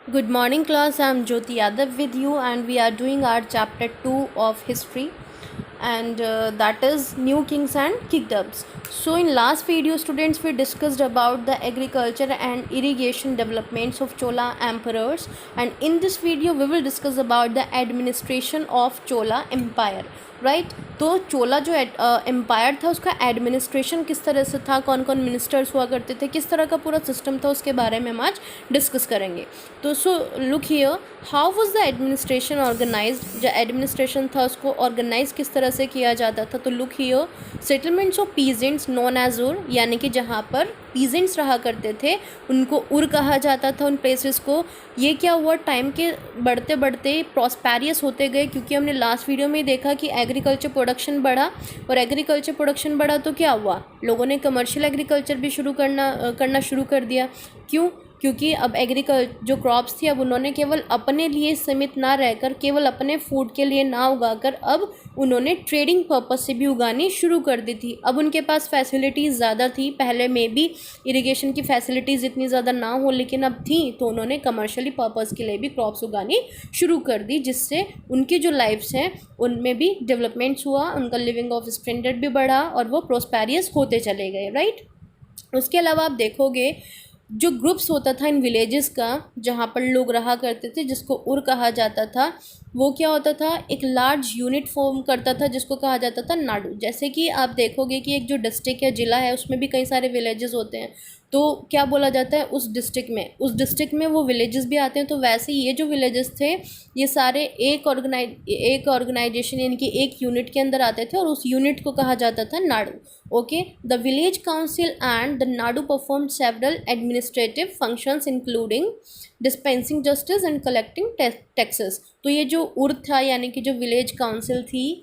Good morning, class. I'm Jyoti Yadav with you, and we are doing our chapter 2 of history, and that is New Kings and Kingdoms. So, in last video, students, we discussed about the agriculture and irrigation developments of Chola emperors, and in this video, we will discuss about the administration of Chola Empire. Right तो चोला जो empire था उसका administration किस तरह से था, कौन कौन मिनिस्टर्स हुआ करते थे, किस तरह का पूरा सिस्टम था, उसके बारे में हम आज डिस्कस करेंगे. तो so look here, how was the administration organized. जो एडमिनिस्ट्रेशन था उसको ऑर्गेनाइज किस तरह से किया जाता था. तो look here, settlements of peasants known as ur, यानी कि जहाँ पर पीजेंट्स रहा करते थे उनको उर कहा जाता था उन प्लेसेस को. ये क्या हुआ, टाइम के बढ़ते बढ़ते प्रॉस्पेरियस होते गए, क्योंकि हमने लास्ट वीडियो में देखा कि एग्रीकल्चर प्रोडक्शन बढ़ा, और एग्रीकल्चर प्रोडक्शन बढ़ा तो क्या हुआ, लोगों ने कमर्शियल एग्रीकल्चर भी करना शुरू कर दिया. क्यों? क्योंकि अब जो क्रॉप्स थी अब उन्होंने केवल अपने लिए सीमित ना रहकर, केवल अपने फूड के लिए ना उगाकर, अब उन्होंने ट्रेडिंग पर्पस से भी उगानी शुरू कर दी थी. अब उनके पास फैसिलिटीज़ ज़्यादा थी, पहले में भी इरिगेशन की फैसिलिटीज़ इतनी ज़्यादा ना हो लेकिन अब थी, तो उन्होंने कमर्शियली पर्पस के लिए भी क्रॉप्स उगानी शुरू कर दी, जिससे उनकी जो लाइफ्स हैं उनमें भी डेवलपमेंट्स हुआ, उनका लिविंग ऑफ स्टैंडर्ड भी बढ़ा और वो प्रोस्पेरियस होते चले गए. राइट. उसके अलावा आप देखोगे जो ग्रुप्स होता था इन विलेजेस का, जहाँ पर लोग रहा करते थे, जिसको उर कहा जाता था, वो क्या होता था, एक लार्ज यूनिट फॉर्म करता था जिसको कहा जाता था नाडू. जैसे कि आप देखोगे कि एक जो डिस्ट्रिक्ट या ज़िला है उसमें भी कई सारे विलेजेस होते हैं, तो क्या बोला जाता है उस डिस्ट्रिक्ट में वो विलेजेस भी आते हैं. तो वैसे ये जो विलेजेस थे ये सारे एक ऑर्गेनाइजेशन यानी कि एक यूनिट के अंदर आते थे और उस यूनिट को कहा जाता था Nadu. Okay. The village council and the Nadu perform several administrative functions including dispensing justice and collecting taxes. तो ये जो उर था यानी कि जो विलेज काउंसिल थी,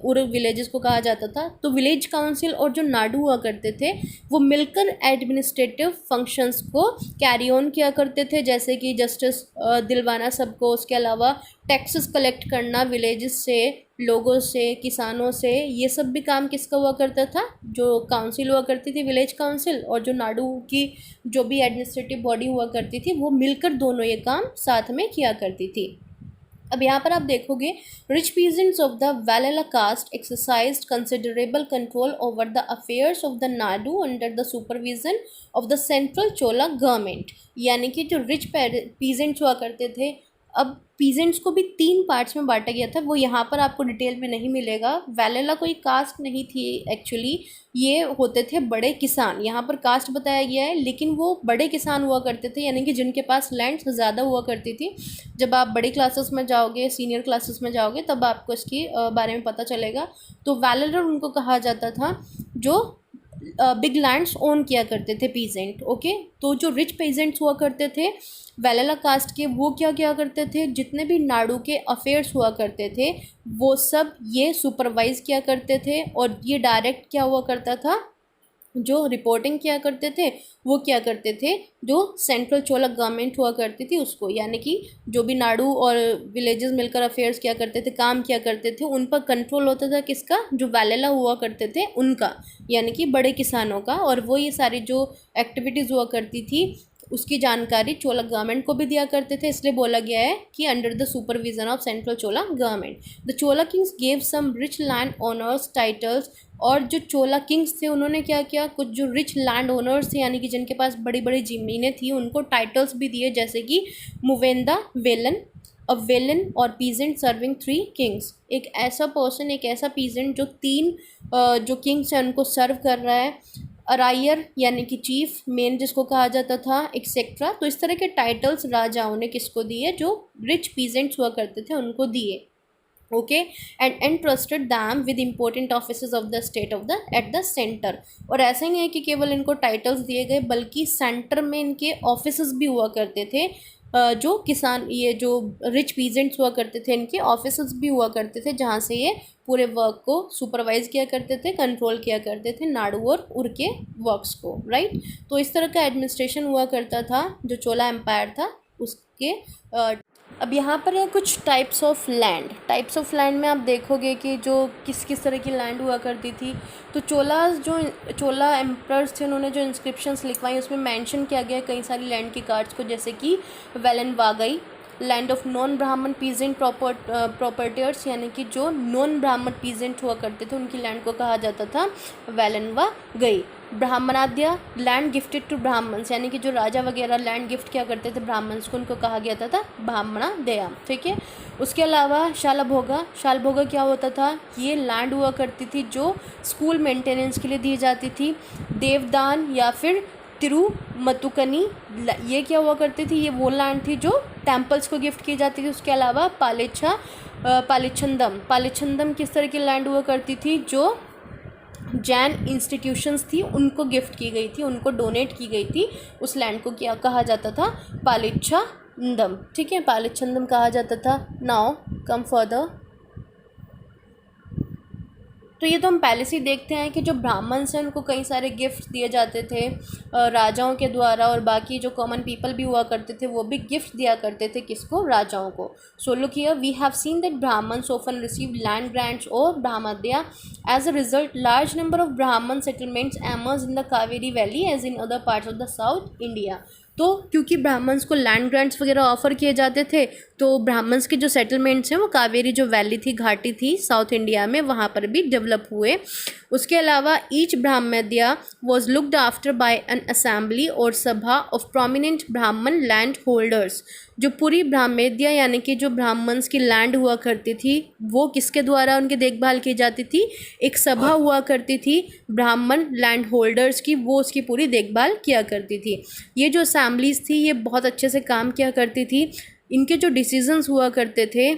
उर विलेजेस को कहा जाता था, तो विलेज काउंसिल और जो नाडू हुआ करते थे वो मिलकर एडमिनिस्ट्रेटिव फंक्शंस को कैरी ऑन किया करते थे, जैसे कि जस्टिस दिलवाना सबको, उसके अलावा टैक्सेस कलेक्ट करना विलेजेस से, लोगों से, किसानों से. ये सब भी काम किसका हुआ करता था, जो काउंसिल हुआ करती थी विलेज काउंसिल, और जो नाडू की जो भी एडमिनिस्ट्रेटिव बॉडी हुआ करती थी वो मिलकर दोनों ये काम साथ में किया करती थी. अब यहाँ पर आप देखोगे rich peasants of the Vellala caste exercised considerable control over the affairs of the nadu under the supervision of the central Chola government. यानी कि जो रिच पीजेंट्स हुआ करते थे, अब पीजेंट्स को भी 3 पार्ट्स में बांटा गया था, वो यहाँ पर आपको डिटेल में नहीं मिलेगा. वैलेला कोई कास्ट नहीं थी एक्चुअली, ये होते थे बड़े किसान. यहाँ पर कास्ट बताया गया है लेकिन वो बड़े किसान हुआ करते थे, यानी कि जिनके पास लैंड ज़्यादा हुआ करती थी. जब आप बड़ी क्लासेस में जाओगे, सीनियर क्लासेस में जाओगे, तब आपको इसकी बारे में पता चलेगा. तो वैलेलर उनको कहा जाता था जो बिग लैंड्स ओन किया करते थे पीजेंट. ओके. तो जो रिच पीजेंट्स हुआ करते थे वैलेला कास्ट के, वो क्या क्या करते थे, जितने भी नाडू के अफेयर्स हुआ करते थे वो सब ये सुपरवाइज किया करते थे, और ये डायरेक्ट क्या हुआ करता था, जो रिपोर्टिंग किया करते थे वो क्या करते थे, जो सेंट्रल चोला गवर्नमेंट हुआ करती थी उसको. यानी कि जो भी नाडू और विलेजेस मिलकर अफेयर्स किया करते थे, काम किया करते थे, उन पर कंट्रोल होता था किसका, जो वैलेला हुआ करते थे उनका, यानी कि बड़े किसानों का. और वो ये सारी जो एक्टिविटीज़ हुआ करती थी उसकी जानकारी चोला गवर्नमेंट को भी दिया करते थे. इसलिए बोला गया है कि under the supervision of central Chola government the Chola kings gave some rich land owners titles. और जो चोला किंग्स थे उन्होंने क्या किया, कुछ जो रिच लैंड ओनर्स थे यानी कि जिनके पास बड़ी बड़ी ज़मीनें थी उनको टाइटल्स भी दिए, जैसे कि मुवेंदा वेलन, अ वेलन और पीजेंट सर्विंग 3 किंग्स. एक ऐसा पर्सन, एक ऐसा पीजेंट जो 3 जो किंग्स हैं उनको सर्व कर रहा है. अरायर यानी कि चीफ, मेन जिसको कहा जाता था, एक्सेट्रा. तो इस तरह के टाइटल्स राजाओं ने किसको दिए, जो रिच पीजेंट्स हुआ करते थे उनको दिए. Okay. And entrusted them with important office of the state of the at the centre. और ऐसा ही नहीं है कि केवल इनको टाइटल्स दिए गए, बल्कि सेंटर में इनके ऑफिस भी हुआ करते थे. जो किसान, ये जो रिच पीजेंट्स हुआ करते थे इनके ऑफिस भी हुआ करते थे, जहाँ से ये पूरे वर्क को सुपरवाइज किया करते थे, कंट्रोल किया करते थे नाडू और उर के वर्क्स को. राइट. तो इस तरह का एडमिनिस्ट्रेशन हुआ करता था जो चोला एम्पायर था उसके अब यहाँ पर है कुछ types of land. Types of land में आप देखोगे कि जो किस किस तरह की लैंड हुआ करती थी। तो चोला एम्परर्स थे, उन्होंने जो इंस्क्रिप्शंस लिखवाई उसमें मेंशन किया गया कई सारी लैंड के कार्ड्स को, जैसे कि वेलन वागई, लैंड ऑफ नॉन ब्राह्मण पीजेंट प्रॉपर्टियर्स, यानी कि जो नॉन ब्राह्मण पीजेंट हुआ करते थे उनकी लैंड को कहा जाता था वेलनवा गई। ब्राह्मणाद्या, लैंड गिफ्टेड टू ब्राह्मण्स, यानी कि जो राजा वगैरह लैंड गिफ्ट किया करते थे ब्राह्मण्स को, उनको कहा गया था ब्राह्मणाद्या। ठीक है। उसके अलावा शालभोगा। शालभोगा क्या होता था, ये लैंड हुआ करती थी जो स्कूल मेंटेनेंस के लिए दी जाती थी। देवदान या फिर तिरुमतुकनी, ये क्या हुआ करती थी, ये वो लैंड थी जो टेम्पल्स को गिफ्ट की जाती थी। उसके अलावा पालिछंदम किस तरह की लैंड हुआ करती थी, जो जैन इंस्टीट्यूशंस थी उनको गिफ्ट की गई थी, उनको डोनेट की गई थी। उस लैंड को क्या कहा जाता था, पालिच्छंदम। ठीक है, पालिच्छंदम कहा जाता था। Now come further. तो ये तो हम पहले से ही देखते हैं कि जो ब्राह्मण्स हैं उनको कई सारे गिफ्ट दिए जाते थे राजाओं के द्वारा, और बाकी जो कॉमन पीपल भी हुआ करते थे वो भी गिफ्ट दिया करते थे किसको, राजाओं को। So look here, we have seen that brahmins often receive land grants और brahmadeya. As a result large number of brahmin settlements emerge in the Kaveri valley as in other parts of the south India. तो क्योंकि Brahmins को land grants वगैरह offer किए जाते थे, तो Brahmins के जो सेटलमेंट्स हैं वो कावेरी जो वैली थी, घाटी थी साउथ इंडिया में, वहाँ पर भी डेवलप हुए। उसके अलावा each brahmadeya was looked after by an assembly और sabha of prominent brahmin land holders. जो पूरी ब्राह्मद्या यानी कि जो ब्राह्मण्स की लैंड हुआ करती थी वो किसके द्वारा उनकी देखभाल की जाती थी, एक सभा हुआ करती थी ब्राह्मण लैंड होल्डर्स की, वो उसकी पूरी देखभाल किया करती थी। ये जो असेंबलीज थी ये बहुत अच्छे से काम किया करती थी। इनके जो डिसीजंस हुआ करते थे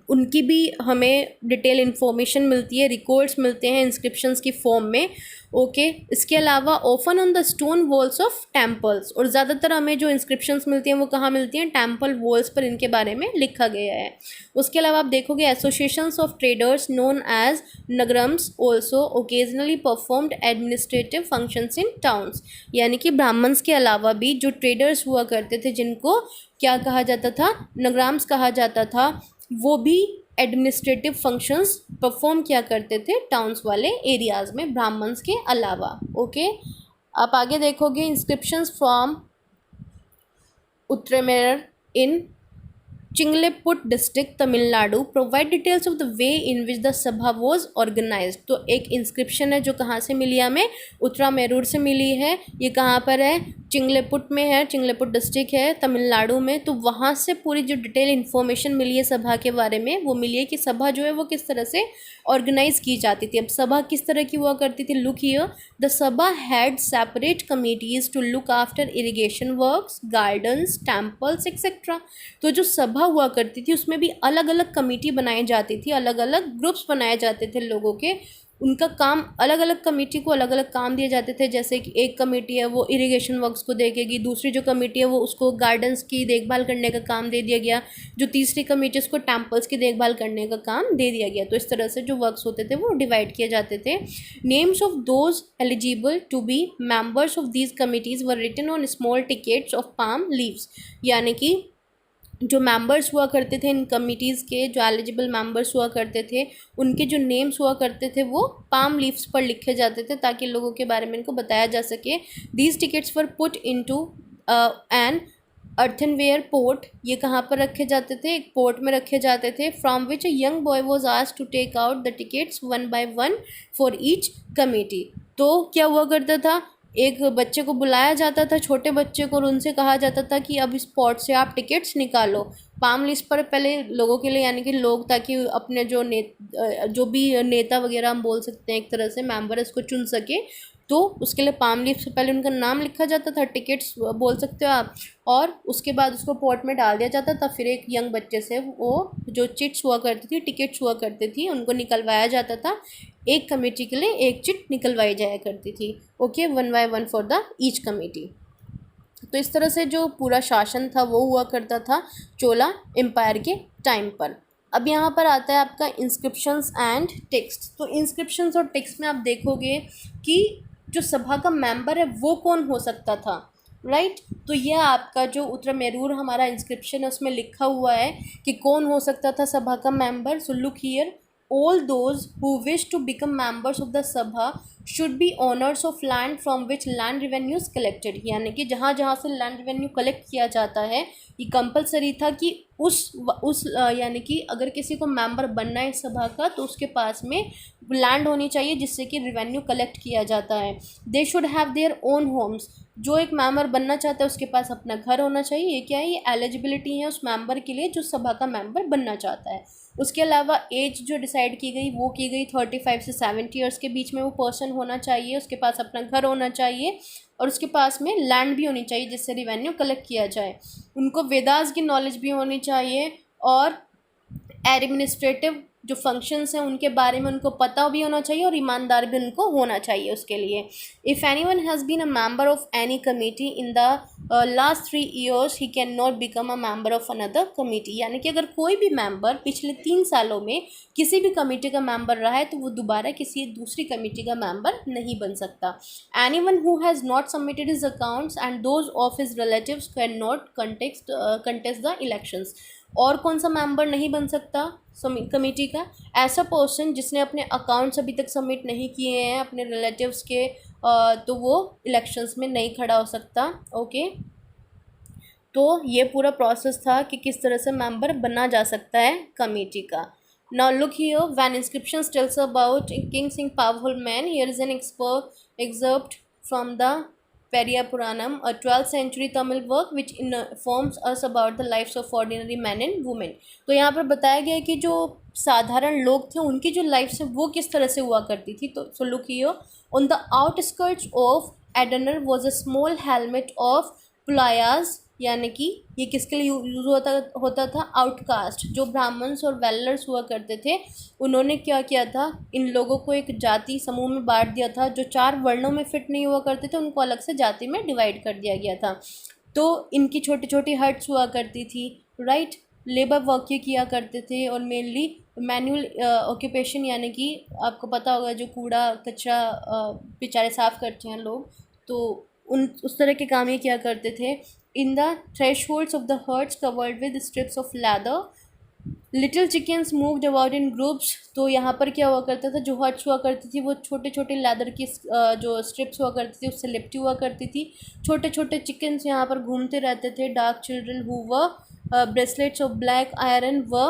उनकी भी हमें डिटेल इन्फॉर्मेशन मिलती है, रिकॉर्ड्स मिलते हैं इंस्क्रिप्शंस की फॉर्म में। ओके। इसके अलावा often on the stone walls of temples, और ज़्यादातर हमें जो इंस्क्रिप्शंस मिलती हैं वो कहाँ मिलती हैं, टेम्पल वॉल्स पर इनके बारे में लिखा गया है। उसके अलावा आप देखोगे associations of traders known as nagarams also occasionally performed administrative functions in towns, यानी कि ब्राह्मण्स के अलावा भी जो ट्रेडर्स हुआ करते थे जिनको क्या कहा जाता था, नगराम्स कहा जाता था, वो भी एडमिनिस्ट्रेटिव फंक्शंस परफॉर्म किया करते थे टाउन्स वाले एरियाज़ में ब्राह्मण्स के अलावा। ओके। आप आगे देखोगे inscriptions from Uttaramerur in Chingleput district Tamil Nadu provide details of the way in which the sabha was organised. तो एक इंस्क्रिप्शन है जो कहाँ से मिली हमें, उत्तरामेरूर से मिली है। ये कहाँ पर है, चिंगलेपुट में है, चिंगलेपुट डिस्ट्रिक्ट है तमिलनाडु में। तो वहाँ से पूरी जो डिटेल इन्फॉर्मेशन मिली है सभा के बारे में वो मिली है कि सभा जो है वो किस तरह से ऑर्गेनाइज की जाती थी। अब सभा किस तरह की हुआ करती थी, look here, the sabha had separate committees to look after irrigation works, gardens, temples etcetera. तो जो सभा हुआ करती थी उसमें भी अलग अलग कमेटी बनाई जाती थी, अलग अलग ग्रुप्स बनाए जाते थे लोगों के, उनका काम अलग अलग कमेटी को अलग अलग काम दिए जाते थे। जैसे कि एक कमेटी है वो इरिगेशन वर्क्स को देखेगी, दूसरी जो कमेटी है वो उसको गार्डन्स की देखभाल करने का काम दे दिया गया, जो तीसरी कमेटी उसको टेम्पल्स की देखभाल करने का काम दे दिया गया। तो इस तरह से जो वर्क्स होते थे वो डिवाइड किए जाते थे। Names of those eligible to be members of these committees were written on small tickets of palm leaves, यानी कि जो मेंबर्स हुआ करते थे इन कमिटीज़ के, जो एलिजिबल मेंबर्स हुआ करते थे उनके जो नेम्स हुआ करते थे वो पाम लीव्स पर लिखे जाते थे ताकि लोगों के बारे में इनको बताया जा सके। These tickets were put into an earthenware pot, ये कहाँ पर रखे जाते थे, एक पोर्ट में रखे जाते थे। From which a young boy was asked to take out the tickets one by one for each committee. तो क्या हुआ करता था, एक बच्चे को बुलाया जाता था, छोटे बच्चे को, और उनसे कहा जाता था कि अब इस पॉट से आप टिकट्स निकालो। पाम लिस्ट पर पहले लोगों के लिए, यानी कि लोग, ताकि अपने जो भी नेता वगैरह हम बोल सकते हैं एक तरह से मेंबर, इसको चुन सके। तो उसके लिए पाम लीफ से पहले उनका नाम लिखा जाता था, टिकट्स बोल सकते हो आप, और उसके बाद उसको पॉट में डाल दिया जाता था। फिर एक यंग बच्चे से वो जो चिट्स हुआ करती थी, टिकट्स हुआ करती थी, उनको निकलवाया जाता था। एक कमेटी के लिए एक चिट निकलवाई जाया करती थी। Okay, 1 by 1 for the each committee. तो इस तरह से जो पूरा शासन था वो हुआ करता था चोला एम्पायर के टाइम पर। अब यहाँ पर आता है आपका इंस्क्रिप्शंस एंड टेक्स्ट। तो इंस्क्रिप्शंस और टेक्स्ट में आप देखोगे कि जो सभा का मेंबर है वो कौन हो सकता था। राइट। तो यह आपका जो उत्तरमेरूर हमारा इंस्क्रिप्शन है उसमें लिखा हुआ है कि कौन हो सकता था सभा का member. So look here, all those who wish to become members of the sabha should be owners of land from which land revenue is collected। यानी कि जहाँ जहाँ से लैंड रेवेन्यू कलेक्ट किया जाता है, ये कंपलसरी था कि उस यानी कि अगर किसी को मेंबर बनना है सभा का तो उसके पास में लैंड होनी चाहिए जिससे कि रेवेन्यू कलेक्ट किया जाता है। They should have their own homes. जो एक मेंबर बनना चाहता है उसके पास अपना घर होना चाहिए। ये क्या है, ये एलिजिबिलिटी है उस मेंबर के लिए जो सभा का मेंबर बनना चाहता है। उसके अलावा एज जो डिसाइड की गई वो की गई 35 से 70 ईयर्स के बीच में वो पर्सन होना चाहिए। उसके पास अपना घर होना चाहिए और उसके पास में लैंड भी होनी चाहिए जिससे रिवेन्यू कलेक्ट किया जाए। उनको वेदास की नॉलेज भी होनी चाहिए और एडमिनिस्ट्रेटिव जो फंक्शंस हैं उनके बारे में उनको पता भी होना चाहिए और ईमानदार भी उनको होना चाहिए उसके लिए। If any one has been a member of any committee in the last 3 years he can not become a member of another committee. यानी कि अगर कोई भी मेंबर पिछले 3 सालों में किसी भी कमेटी का मेंबर रहा है तो वो दोबारा किसी दूसरी कमेटी का मेंबर नहीं बन सकता। Any one who has not submitted his accounts and those of his relatives can not contest the elections. और कौन सा मेंबर नहीं बन सकता कमेटी का? ऐसा पर्सन जिसने अपने अकाउंट्स अभी तक सबमिट नहीं किए हैं अपने रिलेटिव्स के, तो वो इलेक्शंस में नहीं खड़ा हो सकता। ओके, तो ये पूरा प्रोसेस था कि किस तरह से मेंबर बना जा सकता है कमेटी का। Now look here, when inscriptions tells about King Singh powerful man, here is an excerpt from the Periya Puranam, a 12th century Tamil work which informs us about the lives of ordinary men and women। तो यहाँ पर बताया गया है कि जो साधारण लोग थे उनकी जो लाइफ है वो किस तरह से हुआ करती थी। तो so look here, on the outskirts of Adanur was a small hamlet of Pulayas। यानी कि ये किसके लिए यूज़ होता था? आउटकास्ट, जो ब्राह्मण्स और वेलर्स हुआ करते थे उन्होंने क्या किया था, इन लोगों को एक जाति समूह में बांट दिया था। जो 4 वर्णों में फिट नहीं हुआ करते थे उनको अलग से जाति में डिवाइड कर दिया गया था। तो इनकी छोटी छोटी हट्स हुआ करती थी, राइट। लेबर वर्क किया करते थे और मेनली मैनुअल ऑक्यूपेशन, यानी कि आपको पता होगा जो कूड़ा कचरा बेचारे साफ़ करते हैं लोग, तो उस तरह के काम ये किया करते थे। In the thresholds of the huts covered with strips of leather, little chickens moved about in groups. तो यहाँ पर क्या हुआ करता था, जो हट्स हुआ करती थी वो छोटे छोटे लेदर की जो स्ट्रिप्स हुआ करती थी उससे लिपटी हुआ करती थी। छोटे छोटे चिकन्स यहाँ पर घूमते रहते थे। Dark children who were bracelets of black iron व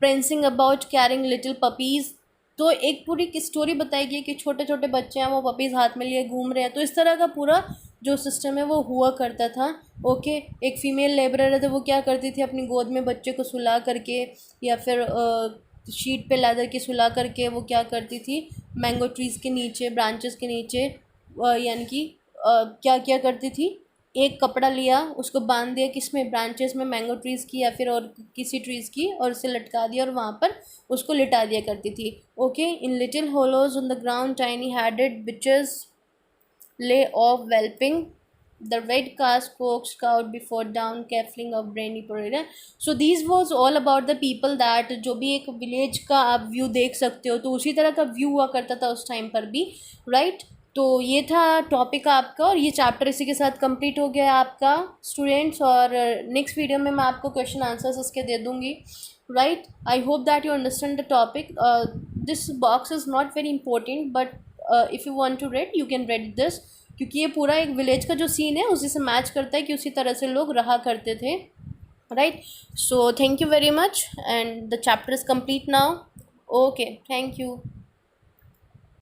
prancing about carrying little puppies. तो एक पूरी स्टोरी बताई गई कि छोटे छोटे बच्चे हैं वो पपीज़ हाथ में लिए घूम रहे हैं। तो इस तरह का पूरा जो सिस्टम है वो हुआ करता था। ओके, एक फ़ीमेल लेबरर है तो वो क्या करती थी, अपनी गोद में बच्चे को सुला करके या फिर शीट पे लेदर की सुला करके वो क्या करती थी, मैंगो ट्रीज़ के नीचे, ब्रांचेस के नीचे यानी कि क्या क्या करती थी, एक कपड़ा लिया उसको बांध दिया किसमें, ब्रांचेस में, मैंगो ट्रीज़ की या फिर और किसी ट्रीज़ की, और उसे लटका दिया और वहाँ पर उसको लिटा दिया करती थी। Okay, in little hollows on the ground tiny headed bitches lay off whelping, the red cast coaxed out before down cackling of brainy parade। So these was all about the people that जो भी एक village का आप view देख सकते हो तो उसी तरह का व्यू हुआ करता था उस टाइम पर भी, राइट। तो ये था टॉपिक आपका और ये चैप्टर इसी के साथ कंप्लीट हो गया आपका स्टूडेंट्स। और नेक्स्ट वीडियो में मैं आपको क्वेश्चन आंसर्स इसके दे दूँगी, right. I hope that you understand the topic. This box is not very important but if you want to read you can read this, क्योंकि ये पूरा एक विलेज का जो सीन है उसी से मैच करता है कि उसी तरह से लोग रहा करते थे, right. So thank you very much and the chapter is complete now. Okay, thank you.